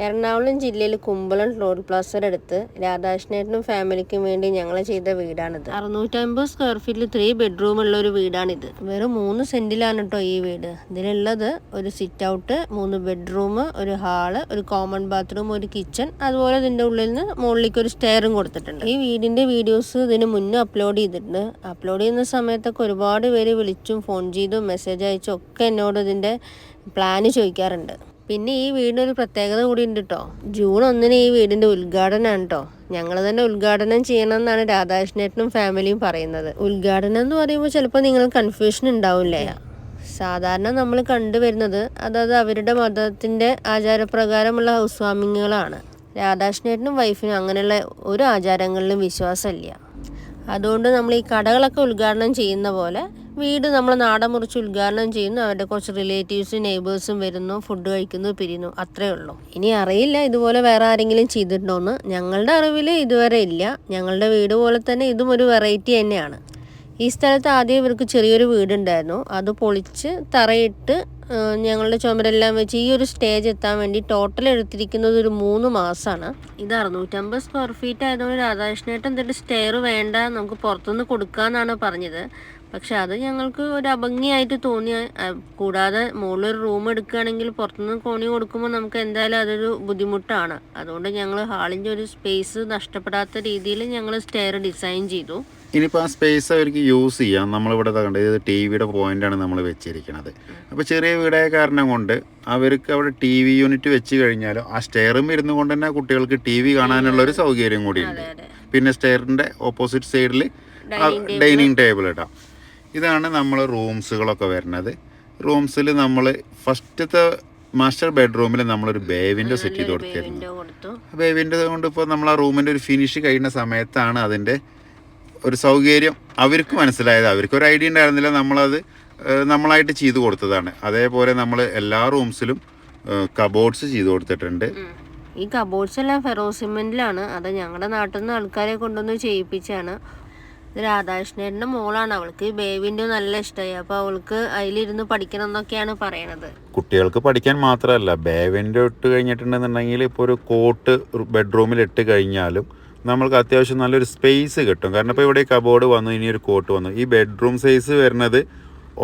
എറണാകുളം ജില്ലയിൽ കുമ്പളം റോഡ് പ്ലാസയുടെ അടുത്ത് രാധാകൃഷ്ണേട്ടനും ഫാമിലിക്കും വേണ്ടി ഞങ്ങൾ ചെയ്ത വീടാണിത്. 650 സ്ക്വയർ ഫീറ്റിൽ 3 ബെഡ്റൂം ഉള്ള ഒരു വീടാണിത്. വെറും 3 സെന്റിലാണ് കേട്ടോ ഈ വീട്. ഇതിലുള്ളത് ഒരു സിറ്റ് ഔട്ട്, 3 ബെഡ്റൂം, ഒരു ഹാള്, ഒരു കോമൺ ബാത്റൂം, ഒരു കിച്ചൺ, അതുപോലെ ഇതിന്റെ ഉള്ളിൽ നിന്ന് മുകളിലേക്ക് ഒരു സ്റ്റെയറും കൊടുത്തിട്ടുണ്ട്. ഈ വീടിന്റെ വീഡിയോസ് ഇതിന് മുന്നേ അപ്ലോഡ് ചെയ്തിട്ടുണ്ട്. അപ്ലോഡ് ചെയ്യുന്ന സമയത്തൊക്കെ ഒരുപാട് പേര് വിളിച്ചും ഫോൺ ചെയ്തും മെസ്സേജ് അയച്ചും ഒക്കെ എന്നോട് ഇതിന്റെ പ്ലാന് ചോദിക്കാറുണ്ട്. പിന്നെ ഈ വീടിനൊരു പ്രത്യേകത കൂടി ഉണ്ട് കേട്ടോ. ജൂൺ 1 ഈ വീടിന്റെ ഉദ്ഘാടനമാണ് കേട്ടോ. ഞങ്ങൾ തന്നെ ഉദ്ഘാടനം ചെയ്യണമെന്നാണ് രാധാകൃഷ്ണേട്ടനും ഫാമിലിയും പറയുന്നത്. ഉദ്ഘാടനം എന്ന് പറയുമ്പോൾ ചിലപ്പോൾ നിങ്ങൾ കൺഫ്യൂഷൻ ഉണ്ടാവില്ലേ. സാധാരണ നമ്മൾ കണ്ടുവരുന്നത് അതായത് അവരുടെ മതത്തിന്റെ ആചാരപ്രകാരമുള്ള ഹൗസ് വാമിങ്ങുകളാണ്. രാധാകൃഷ്ണേട്ടനും വൈഫിനും അങ്ങനെയുള്ള ഒരു ആചാരങ്ങളിലും വിശ്വാസമില്ല. അതുകൊണ്ട് നമ്മൾ ഈ കടകളൊക്കെ ഉദ്ഘാടനം ചെയ്യുന്ന പോലെ വീട് നമ്മൾ നാടൻ മുറിച്ച് ഉദ്ഘാടനം ചെയ്യുന്നു. അവരുടെ കുറച്ച് റിലേറ്റീവ്സും നെയ്ബേഴ്സും വരുന്നു, ഫുഡ് കഴിക്കുന്നു, പിരിയുന്നു, അത്രേ ഉള്ളൂ. ഇനി അറിയില്ല ഇതുപോലെ വേറെ ആരെങ്കിലും ചെയ്തിട്ടുണ്ടോയെന്ന്. ഞങ്ങളുടെ അറിവിൽ ഇതുവരെ ഇല്ല. ഞങ്ങളുടെ വീട് പോലെ തന്നെ ഇതും ഒരു വെറൈറ്റി തന്നെയാണ്. ഈ സ്ഥലത്ത് ആദ്യം ഇവർക്ക് ചെറിയൊരു വീടുണ്ടായിരുന്നു. അത് പൊളിച്ച് തറയിട്ട് ഞങ്ങളുടെ ചുമരെല്ലാം വെച്ച് ഈ ഒരു സ്റ്റേജ് എത്താൻ വേണ്ടി ടോട്ടൽ എടുത്തിരിക്കുന്നത് ഒരു 3 മാസമാണ്. ഇത് 650 സ്ക്വയർ ഫീറ്റ് ആയതുകൊണ്ട് രാധാകൃഷ്ണേട്ടൻ എന്തിട്ട് സ്റ്റെയർ വേണ്ട, നമുക്ക് പുറത്തുനിന്ന് കൊടുക്കാമെന്നാണ് പറഞ്ഞത്. പക്ഷെ അത് ഞങ്ങൾക്ക് ഒരു അഭംഗിയായിട്ട് തോന്നി. കൂടാതെ മുകളിലൊരു റൂം എടുക്കുകയാണെങ്കിൽ പുറത്തുനിന്ന് കോണി കൊടുക്കുമ്പോൾ നമുക്ക് എന്തായാലും അതൊരു ബുദ്ധിമുട്ടാണ്. അതുകൊണ്ട് ഞങ്ങൾ ഹാളിൻ്റെ ഒരു സ്പേസ് നഷ്ടപ്പെടാത്ത രീതിയിൽ ഞങ്ങൾ സ്റ്റെയർ ഡിസൈൻ ചെയ്തു. ഇനിയിപ്പോൾ ആ സ്പേസ് അവർക്ക് യൂസ് ചെയ്യാം. നമ്മളിവിടെ കണ്ടത് ഇത് TV പോയിന്റാണ് നമ്മൾ വെച്ചിരിക്കുന്നത്. അപ്പോൾ ചെറിയ വീടായ കാരണം കൊണ്ട് അവർക്ക് അവിടെ TV യൂണിറ്റ് വെച്ച് കഴിഞ്ഞാലും ആ സ്റ്റെയറും ഇരുന്നു കൊണ്ട് തന്നെ കുട്ടികൾക്ക് TV കാണാനുള്ള ഒരു സൗകര്യം കൂടി ഉണ്ട്. പിന്നെ സ്റ്റെയറിൻ്റെ ഓപ്പോസിറ്റ് സൈഡിൽ ഡൈനിങ് ടേബിൾ ഇടാം. ഇതാണ് നമ്മൾ റൂംസുകളൊക്കെ വരുന്നത്. റൂംസിൽ നമ്മൾ ഫസ്റ്റത്തെ മാസ്റ്റർ ബെഡ്റൂമിൽ നമ്മളൊരു ബേ വിൻഡോ സെറ്റ് ചെയ്ത് കൊടുത്തിരുന്നു. ബേ വിൻഡോ കൊണ്ട് ഇപ്പോൾ നമ്മൾ ആ റൂമിൻ്റെ ഒരു ഫിനിഷ് കഴിയുന്ന സമയത്താണ് അതിൻ്റെ ഒരു സൗകര്യം അവർക്ക് മനസ്സിലായത്. അവർക്കൊരു ഐഡിയ ഉണ്ടായിരുന്നില്ല, നമ്മളത് നമ്മളായിട്ട് ചെയ്തു കൊടുത്തതാണ്. അതേപോലെ നമ്മൾ എല്ലാ റൂംസിലും കബോർഡ്സ് ചെയ്ത് കൊടുത്തിട്ടുണ്ട്. ഈ കബോർഡ്സ് എല്ലാം ഫെറോസിമെന്റിലാണ്. അത് ഞങ്ങളുടെ നാട്ടിൽ നിന്ന് ആൾക്കാരെ കൊണ്ടുവന്ന് ചെയ്യിപ്പിച്ചാണ്. ഇത് രാധാകൃഷ്ണേട്ടൻ്റെ മോളാണ്. അവൾക്ക് ഈ ബേ വിൻഡോ നല്ല ഇഷ്ടമായി. അപ്പോൾ അവൾക്ക് അതിലിരുന്ന് പഠിക്കണം എന്നൊക്കെയാണ് പറയണത്. കുട്ടികൾക്ക് പഠിക്കാൻ മാത്രമല്ല, ബേ വിൻഡോ ഇട്ട് കഴിഞ്ഞിട്ടുണ്ടെന്നുണ്ടെങ്കിൽ ഇപ്പോൾ ഒരു കോട്ട് ബെഡ്റൂമിൽ ഇട്ട് കഴിഞ്ഞാലും നമ്മൾക്ക് അത്യാവശ്യം നല്ലൊരു സ്പേസ് കിട്ടും. കാരണം ഇപ്പോൾ ഇവിടെ കബോർഡ് വന്നു, ഇനി ഒരു കോട്ട് വന്നു. ഈ ബെഡ്റൂം സൈസ് വരുന്നത്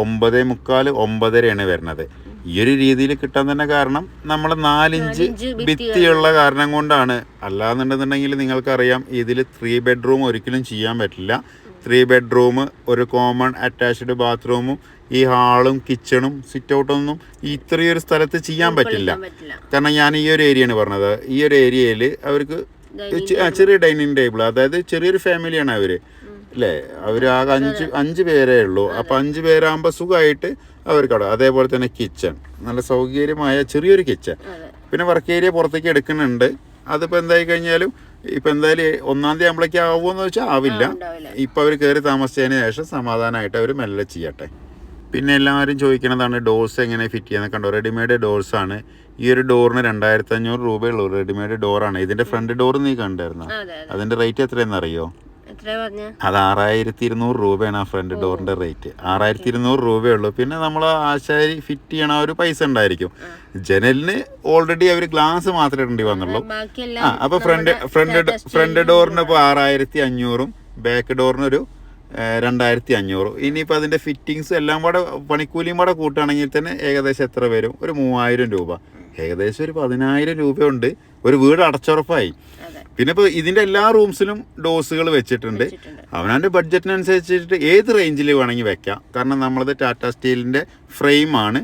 9.25, 9.5 വരുന്നത്. ഈ ഒരു രീതിയിൽ കിട്ടാൻ തന്നെ കാരണം നമ്മൾ 4 ഇഞ്ച് ഭിത്തിയുള്ള കാരണം കൊണ്ടാണ്. അല്ലാന്നുണ്ടെന്നുണ്ടെങ്കിൽ നിങ്ങൾക്കറിയാം ഇതിൽ 3 ബെഡ്റൂം ഒരിക്കലും ചെയ്യാൻ പറ്റില്ല. 3 ബെഡ്റൂം, ഒരു കോമൺ അറ്റാച്ച്ഡ് ബാത്റൂമും ഈ ഹാളും കിച്ചണും സിറ്റ് ഔട്ടൊന്നും ഇത്രയൊരു സ്ഥലത്ത് ചെയ്യാൻ പറ്റില്ല. കാരണം ഞാൻ ഈ ഒരു ഏരിയയാണ് പറഞ്ഞത്. ഈ ഒരു ഏരിയയിൽ അവർക്ക് ചെറിയ ഡൈനിങ് ടേബിൾ, അതായത് ചെറിയൊരു ഫാമിലിയാണ് അവർ അല്ലേ. അവർ ആകെ 5 പേരേ ഉള്ളൂ. അപ്പോൾ 5 പേരാകുമ്പോൾ സുഖമായിട്ട് അവർക്കവിടെ. അതേപോലെ തന്നെ കിച്ചൺ, നല്ല സൗകര്യമായ ചെറിയൊരു കിച്ചൺ. പിന്നെ വർക്ക് ഏരിയ പുറത്തേക്ക് എടുക്കുന്നുണ്ട്. അതിപ്പോൾ എന്തായി കഴിഞ്ഞാലും ഇപ്പം എന്തായാലും 1-ാം തീയതി ആകുമ്പോഴേക്കും ആവുമെന്ന് വെച്ചാൽ ആവില്ല. ഇപ്പം അവർ കയറി താമസിച്ചതിന് ശേഷം സമാധാനമായിട്ട് അവർ മെല്ലെ ചെയ്യട്ടെ. പിന്നെ എല്ലാവരും ചോദിക്കണതാണ് ഡോർസ് എങ്ങനെ ഫിറ്റ് ചെയ്യാന്ന്. കണ്ടോ, റെഡിമെയ്ഡ് ഡോർസാണ്. ഈ ഒരു ഡോറിന് 2500 രൂപയുള്ളൂ. റെഡിമെയ്ഡ് ഡോറാണ്. ഇതിന്റെ ഫ്രണ്ട് ഡോർ നീ കണ്ടായിരുന്നോ? അതിന്റെ റേറ്റ് എത്രയെന്ന് അറിയോ? അത് 6200 രൂപയാണ് ആ ഫ്രണ്ട് ഡോറിന്റെ റേറ്റ്. 6200 രൂപയുള്ളൂ. പിന്നെ നമ്മൾ ആശാരി ഫിറ്റ് ചെയ്യണ ഒരു പൈസ ഉണ്ടായിരിക്കും. ജനലിന് ഓൾറെഡി അവർ ഗ്ലാസ് മാത്രമേ ഇടേണ്ടി വന്നുള്ളൂ. അപ്പൊ ഫ്രണ്ട് ഡോറിന് ഇപ്പോൾ 6500, ബാക്ക് ഡോറിനൊരു 2500. ഇനിയിപ്പോൾ അതിൻ്റെ ഫിറ്റിങ്സ് എല്ലാം കൂടെ പണിക്കൂലിയും കൂടെ കൂട്ടുകയാണെങ്കിൽ തന്നെ ഏകദേശം എത്ര വരും? ഒരു 3000 രൂപ. ഏകദേശം ഒരു 10000 രൂപയുണ്ട്. ഒരു വീട് അടച്ചുറപ്പായി. പിന്നെ ഇപ്പോൾ ഇതിൻ്റെ എല്ലാ റൂംസിലും ഡോസുകൾ വെച്ചിട്ടുണ്ട്. അവനവൻ്റെ ബഡ്ജറ്റിനനുസരിച്ചിട്ട് ഏത് റേഞ്ചിൽ വേണമെങ്കിൽ വെക്കാം. കാരണം നമ്മളത് ടാറ്റ സ്റ്റീലിൻ്റെ ഫ്രെയിമാണ്.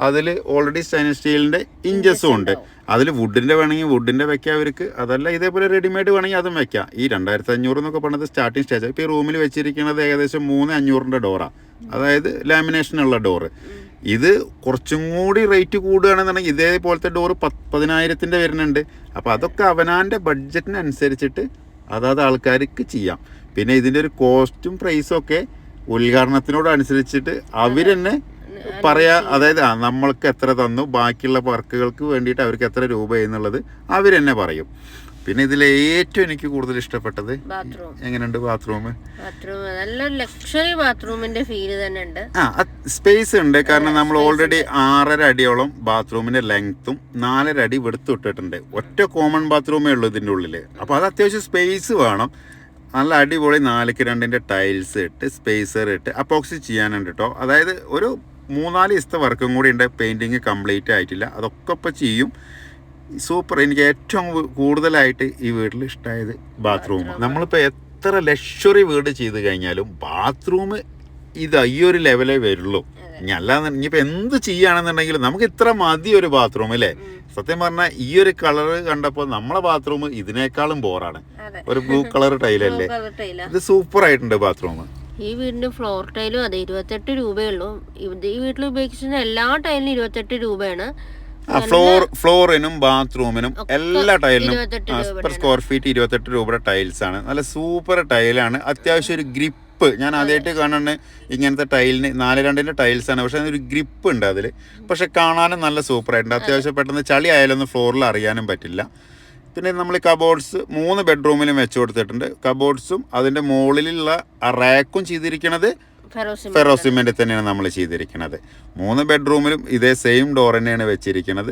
അതിൽ ഓൾറെഡി സ്റ്റെയിൻലെസ് സ്റ്റീലിൻ്റെ ഇഞ്ചസും ഉണ്ട്. അതിൽ വുഡിൻ്റെ വേണമെങ്കിൽ വുഡിൻ്റെ വെക്കാം അവർക്ക്. അതല്ല ഇതേപോലെ റെഡിമെയ്ഡ് വേണമെങ്കിൽ അതും വെക്കാം. ഈ 2500 എന്നൊക്കെ പറഞ്ഞത് സ്റ്റാർട്ടിങ് സ്റ്റേജ്. ഇപ്പോൾ ഈ റൂമിൽ വെച്ചിരിക്കുന്നത് ഏകദേശം 3500 ഡോറാണ്. അതായത് ലാമിനേഷനുള്ള ഡോറ്. ഇത് കുറച്ചും കൂടി റേറ്റ് കൂടുകയാണെന്നുണ്ടെങ്കിൽ ഇതേപോലത്തെ ഡോറ് 10,000 വരുന്നുണ്ട്. അപ്പോൾ അതൊക്കെ അവനാൻ്റെ ബഡ്ജറ്റിനനുസരിച്ചിട്ട് അതാത് ആൾക്കാർക്ക് ചെയ്യാം. പിന്നെ ഇതിൻ്റെ ഒരു കോസ്റ്റും പ്രൈസും ഒക്കെ ഉദ്ഘാടനത്തിനോടനുസരിച്ചിട്ട് അവർ തന്നെ പറയാ. അതായത് നമ്മൾക്ക് എത്ര തന്നു, ബാക്കിയുള്ള വർക്കുകൾക്ക് വേണ്ടിയിട്ട് അവർക്ക് എത്ര രൂപ എന്നുള്ളത് അവർ തന്നെ പറയും. പിന്നെ ഇതിൽ ഏറ്റവും എനിക്ക് കൂടുതൽ ഇഷ്ടപ്പെട്ടത് ബാത്റൂം. എങ്ങനെയുണ്ട് ബാത്റൂം? നല്ലൊരു ലക്ഷറി ബാത്റൂമിന്റെ ഫീല് തന്നെ ഉണ്ട്. സ്പേസ് ഉണ്ട്. കാരണം നമ്മൾ ഓൾറെഡി 6.5 അടിയോളം ബാത്റൂമിന്റെ ലെങ്ത്തും 4.5 അടി വെടുത്ത് ഇട്ടിട്ടുണ്ട്. ഒറ്റ കോമൺ ബാത്റൂമേ ഉള്ളൂ ഇതിന്റെ ഉള്ളില്. അപ്പൊ അത് അത്യാവശ്യം സ്പേസ് വേണം. നല്ല അടിപൊളി 4x2 ടൈൽസ് ഇട്ട് സ്പേസർ ഇട്ട് അപ്പോക്സി ചെയ്യാനുണ്ട് കേട്ടോ. അതായത് ഒരു 3-4 ദിവസത്തെ വർക്കും കൂടി ഉണ്ട്. പെയിന്റിങ് കംപ്ലീറ്റ് ആയിട്ടില്ല. അതൊക്കെ ഇപ്പൊ ചെയ്യും. സൂപ്പർ. എനിക്ക് ഏറ്റവും കൂടുതലായിട്ട് ഈ വീട്ടിൽ ഇഷ്ടമായത് ബാത്റൂം. നമ്മളിപ്പോൾ എത്ര ലക്ഷറി വീട് ചെയ്ത് കഴിഞ്ഞാലും ബാത്റൂം ഇത് ഈ ഒരു ലെവലേ വരുള്ളൂ. ഇനി അല്ലാതെ ഇനിയിപ്പോൾ എന്ത് ചെയ്യുകയാണെന്നുണ്ടെങ്കിലും നമുക്ക് ഇത്ര മതി ഒരു ബാത്റൂം അല്ലേ. സത്യം പറഞ്ഞാൽ ഈ ഒരു കളറ് കണ്ടപ്പോൾ നമ്മളെ ബാത്റൂം ഇതിനേക്കാളും ബോറാണ്. ഒരു ബ്ലൂ കളർ ടൈലല്ലേ, ഇത് സൂപ്പർ ആയിട്ടുണ്ട് ബാത്റൂം. ഈ വീടിന്റെ ഫ്ലോർ ടൈലും അതെ 28 രൂപയുള്ളൂ. ഈ വീട്ടിൽ ഉപയോഗിക്കുന്ന എല്ലാ ടൈലിനും 28 രൂപയാണ്. ഫ്ലോറിനും ബാത്റൂമിനും എല്ലാ ടൈലിനും പെർ സ്ക്വയർ ഫീറ്റ് 28 രൂപയുടെ ടൈൽസ് ആണ്. നല്ല സൂപ്പർ ടൈലാണ്. അത്യാവശ്യം ഒരു ഗ്രിപ്പ്. ഞാൻ ആദ്യമായിട്ട് കാണുന്നത് ഇങ്ങനത്തെ ടൈലിന് 4.2 ടൈൽസ് ആണ്. പക്ഷെ ഒരു ഗ്രിപ്പ് ഉണ്ട് അതിൽ. പക്ഷെ കാണാനും നല്ല സൂപ്പറായിട്ടുണ്ട്. അത്യാവശ്യം പെട്ടെന്ന് ചളി ആയാലൊന്നും ഫ്ലോറിൽ അറിയാനും പറ്റില്ല. പിന്നെ നമ്മൾ കബോർഡ്സ് 3 ബെഡ്റൂമിലും വെച്ച് കൊടുത്തിട്ടുണ്ട്. കബോർഡ്സും അതിൻ്റെ മുകളിലുള്ള റാക്കും ചെയ്തിരിക്കുന്നത് ഫെറോ സിമെന്റ് തന്നെയാണ് നമ്മൾ ചെയ്തിരിക്കുന്നത്. 3 ബെഡ്റൂമിലും ഇതേ സെയിം ഡോർ തന്നെയാണ് വെച്ചിരിക്കുന്നത്.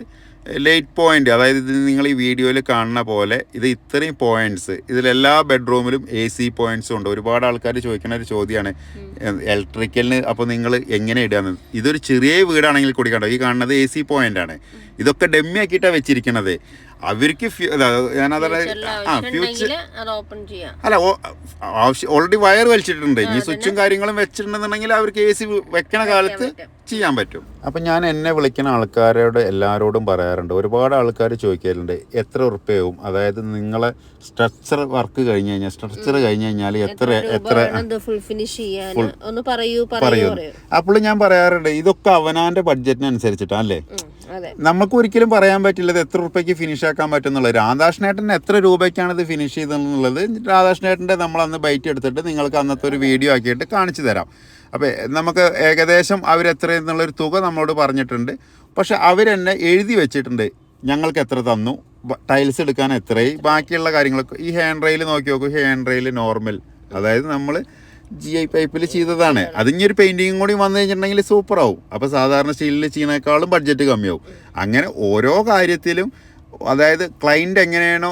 ലൈറ്റ് പോയിന്റ്, അതായത് ഇത് നിങ്ങൾ ഈ വീഡിയോയിൽ കാണുന്ന പോലെ ഇത് ഇത്രയും പോയിന്റ്സ് ഇതിലെല്ലാ ബെഡ്റൂമിലും AC പോയിന്റ്സും ഉണ്ട്. ഒരുപാട് ആൾക്കാർ ചോദിക്കുന്ന ഒരു ചോദ്യമാണ് ഇലക്ട്രിക്കലിന് അപ്പോൾ നിങ്ങൾ എങ്ങനെ ഇടുകയെന്ന്. ഇതൊരു ചെറിയ വീടാണെങ്കിൽ കൂടി കണ്ടോ, ഈ കാണുന്നത് AC പോയിന്റ് ആണ്. ഇതൊക്കെ ഡമ്മി ആക്കിയിട്ടാണ് വെച്ചിരിക്കുന്നത്. അവർക്ക് ഓൾറെഡി വയർ വലിച്ചിട്ടുണ്ട്. ഇനി സ്വിച്ചും കാര്യങ്ങളും വെച്ചിട്ടുണ്ടെന്നുണ്ടെങ്കിൽ അവർക്ക് AC വെക്കണ കാലത്ത് ചെയ്യാൻ പറ്റും. അപ്പം ഞാൻ എന്നെ വിളിക്കുന്ന ആൾക്കാരോട് എല്ലാവരോടും പറയാറുണ്ട്. ഒരുപാട് ആൾക്കാർ ചോദിക്കലുണ്ട് എത്ര ഉറുപ്പ്യവും, അതായത് നിങ്ങളെ സ്ട്രക്ചർ വർക്ക് കഴിഞ്ഞ് കഴിഞ്ഞാൽ എത്ര ഫുൾ ഫിനിഷ് ചെയ്യാൻ ഒന്ന് പറയൂ. അപ്പോൾ ഞാൻ പറയാറുണ്ട് ഇതൊക്കെ അവനാന്റെ ബഡ്ജറ്റിനനുസരിച്ചിട്ടാണ് അല്ലേ. നമുക്ക് ഒരിക്കലും പറയാൻ പറ്റില്ല ഇത് എത്ര രൂപയ്ക്ക് ഫിനിഷ് ആക്കാൻ പറ്റുന്നുള്ളത്. രാധാകൃഷ്ണേട്ടൻ എത്ര രൂപയ്ക്കാണ് ഇത് ഫിനിഷ് ചെയ്തെന്നുള്ളത് രാധാകൃഷ്ണേട്ടൻ്റെ നമ്മളന്ന് ബൈറ്റ് എടുത്തിട്ട് നിങ്ങൾക്ക് അന്നത്തെ ഒരു വീഡിയോ ആക്കിയിട്ട് കാണിച്ചു തരാം. അപ്പോൾ നമുക്ക് ഏകദേശം അവരെത്രയെന്നുള്ളൊരു തുക നമ്മളോട് പറഞ്ഞിട്ടുണ്ട്. പക്ഷെ അവരെന്നെ എഴുതി വെച്ചിട്ടുണ്ട് ഞങ്ങൾക്ക് എത്ര തന്നു, ടൈൽസ് എടുക്കാൻ എത്രയായി, ബാക്കിയുള്ള കാര്യങ്ങളൊക്കെ. ഈ ഹാൻഡ് റെയിൽ നോക്കി നോക്കൂ. ഹാൻഡ് റെയിൽ നോർമൽ, അതായത് നമ്മൾ GI പൈപ്പിൽ ചെയ്തതാണ്. അതിഞ്ഞൊരു പെയിൻറ്റിങ്ങും കൂടി വന്നു കഴിഞ്ഞിട്ടുണ്ടെങ്കിൽ സൂപ്പറാവും. അപ്പോൾ സാധാരണ സ്റ്റീലിൽ ചെയ്യുന്നതിനേക്കാളും ബഡ്ജറ്റ് കമ്മിയാവും. അങ്ങനെ ഓരോ കാര്യത്തിലും അതായത് ക്ലൈൻറ്റ് എങ്ങനെയാണോ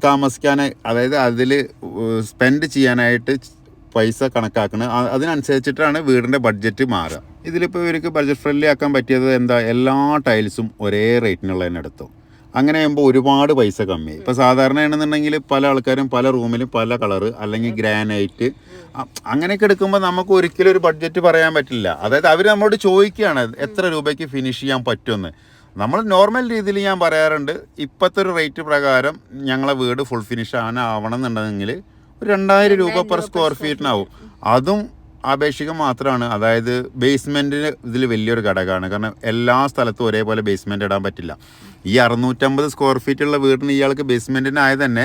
താമസിക്കാൻ, അതായത് അതിൽ സ്പെൻഡ് ചെയ്യാനായിട്ട് പൈസ കണക്കാക്കുന്നത് അതിനനുസരിച്ചിട്ടാണ് വീടിൻ്റെ ബഡ്ജറ്റ് മാറുക. ഇതിലിപ്പോൾ ഇവർക്ക് ബഡ്ജറ്റ് ഫ്രണ്ട്ലി ആക്കാൻ പറ്റിയത് എന്താ, എല്ലാ ടൈൽസും ഒരേ റേറ്റിനുള്ള തന്നെ എടുത്തു. അങ്ങനെ ആകുമ്പോൾ ഒരുപാട് പൈസ കമ്മിയായി. ഇപ്പോൾ സാധാരണ ആണെന്നുണ്ടെങ്കിൽ പല ആൾക്കാരും പല റൂമിലും പല കളറ് അല്ലെങ്കിൽ ഗ്രാനൈറ്റ് അങ്ങനെയൊക്കെ എടുക്കുമ്പോൾ നമുക്ക് ഒരിക്കലും ഒരു ബഡ്ജറ്റ് പറയാൻ പറ്റില്ല. അതായത് അവർ നമ്മളോട് ചോദിക്കുകയാണ് എത്ര രൂപയ്ക്ക് ഫിനിഷ് ചെയ്യാൻ പറ്റുമെന്ന്. നമ്മൾ നോർമൽ രീതിയിൽ ഞാൻ പറയാറുണ്ട് ഇപ്പോഴത്തെ ഒരു റേറ്റ് പ്രകാരം ഞങ്ങളെ വീട് ഫുൾ ഫിനിഷ് ആവണം എന്നുണ്ടെങ്കിൽ ഒരു 2000 രൂപ പെർ സ്ക്വയർ ഫീറ്റിനാവും. അതും ആപേക്ഷികം മാത്രമാണ്. അതായത് ബേസ്മെൻറ്റിന് ഇതിൽ വലിയൊരു ഘടകമാണ്. കാരണം എല്ലാ സ്ഥലത്തും ഒരേപോലെ ബേസ്മെൻറ്റ് ഇടാൻ പറ്റില്ല. ഈ 650 സ്ക്വയർ ഫീറ്റുള്ള വീടിന് ഇയാൾക്ക് ബേസ്മെൻറ്റിനായത് തന്നെ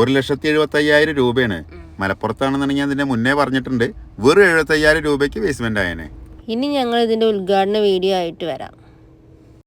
1,75,000 രൂപയാണ്. മലപ്പുറത്താണെന്നുണ്ടെങ്കിൽ അതിൻ്റെ മുന്നേ പറഞ്ഞിട്ടുണ്ട് വെറും 75,000 രൂപയ്ക്ക് ബേസ്മെൻറ്റ് ആയേനെ. ഇനി ഞങ്ങൾ ഇതിൻ്റെ ഉദ്ഘാടന വീഡിയോ ആയിട്ട് വരാം.